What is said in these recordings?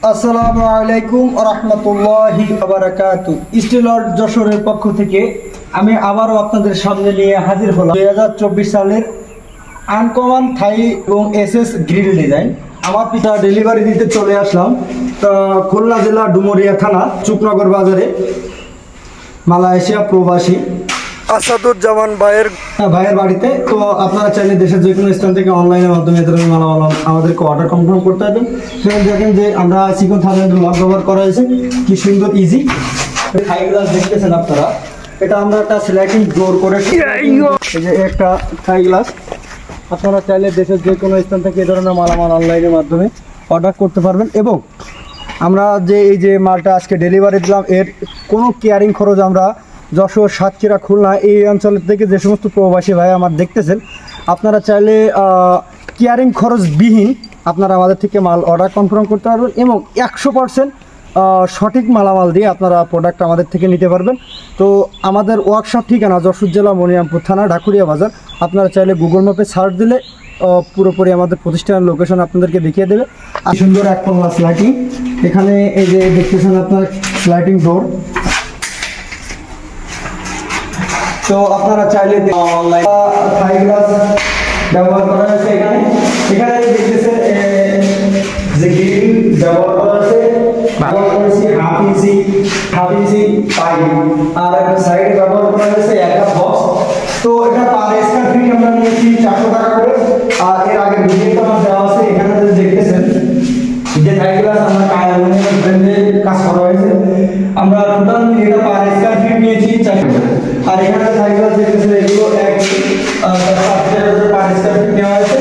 আসসালামু আলাইকুম ওয়া রাহমাতুল্লাহি ওয়া বারাকাতুহু। স্টিল আর্ট যশোরের পক্ষ থেকে আমি আবারও আপনাদের সামনে নিয়ে হাজির হলাম 2024 সালের আনকমন থাই এবং এসএস গ্রিল ডিজাইন। আমার পিতা ডেলিভারি দিতে চলে আসলাম তো খুলনা জেলা ডুমুরিয়া থানা চুকনগর বাজারে মালয়েশিয়া প্রবাসী আসাদুজ্জামান ভাইয়ের বাড়িতে। তো আপনারা চাইলে দেশের যে কোনো স্থান থেকে অনলাইনের মাধ্যমে ধরনের মালামাল আমাদেরকে অর্ডার কনফার্ম করতে পারবেন। সেখানে দেখেন যে আমরা চিকন থাইল্যান্ড লক ব্যবহার করা হয়েছে, কি সুন্দর ইজি থাই গ্লাস দেখতেছেন আপনারা। এটা আমরা একটা স্লাইডিং ডোর করে এই যে একটা থাই গ্লাস আপনারা চাইলে দেশের যে কোনো স্থান থেকে এই ধরনের মালামাল অনলাইনের মাধ্যমে অর্ডার করতে পারবেন। এবং আমরা যে এই যে মালটা আজকে ডেলিভারি দিলাম এর কোনো কেয়ারিং খরচ আমরা যশোর, সাতক্ষীরা, খুলনা এই অঞ্চলের থেকে যে সমস্ত প্রবাসী ভাই আমার দেখতেছেন আপনারা চাইলে কেয়ারিং খরচবিহীন আপনারা আমাদের থেকে মাল অর্ডার কনফার্ম করতে পারবেন এবং 100% সঠিক মালামাল দিয়ে আপনারা প্রোডাক্ট আমাদের থেকে নিতে পারবেন। তো আমাদের ওয়ার্কশপ ঠিকানা যশোর জেলা মনিরামপুর থানা ঢাকুরিয়া বাজার। আপনারা চাইলে গুগল ম্যাপে সার্চ দিলে পুরোপুরি আমাদের প্রতিষ্ঠানের লোকেশন আপনাদেরকে দেখিয়ে দেবে। আর সুন্দর এক পাল্লা স্লাইডিং, এখানে এই যে দেখতেছেন আপনার স্লাইডিং ডোর। তো আপনারা চাইলে অনলাইন থাই গ্লাস ব্যবহার করা হয়েছে। এখানে দেখতেছেন যে গ্রিল ব্যবহার করা হয়েছে, হাফ ইঞ্চি পাইপ আর একটা সাইডে ব্যবহার করা হয়েছে একটা বক্স। তো এটা পার স্কয়ার ফিট আমরা নিয়েছি 400 টাকা করে। আর এর আগে ভিডিওটা আমার দেওয়া আছে, এখানে দেখতেছেন যে থাই গ্লাস আমরা অ্যালুমিনিয়াম ব্র্যান্ডে কাজ করা হয়েছে। আমরা টোটাল এটা পার স্কয়ার ফিট নিয়েছি 400 টাকা। আর এখানে থাই গ্লাস দেখতেছেন এগুলো এক পার স্কয়ার ফিট নেওয়া হয়েছে।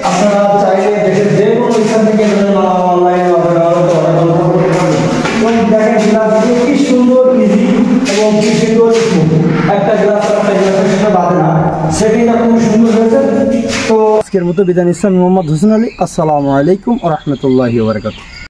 আপনারা চাইলে দেশের যে কোনো স্থান থেকে অনলাইনে অর্ডার করতে পারবেন। দেখেন গ্লাসগুলো কি সুন্দর ইজি এবং কি সুন্দর একটা গ্লাস একটা গ্লাসের সাথে বাঁধে না, সেটিংটা খুব সুন্দর হয়েছে। তো আজকের মতো বিদায় নিচ্ছি আমি মোহাম্মদ হোসেন আলী। আসসালামু আলাইকুম ওয়া রাহমাতুল্লাহি ওয়া বারাকাতুহু।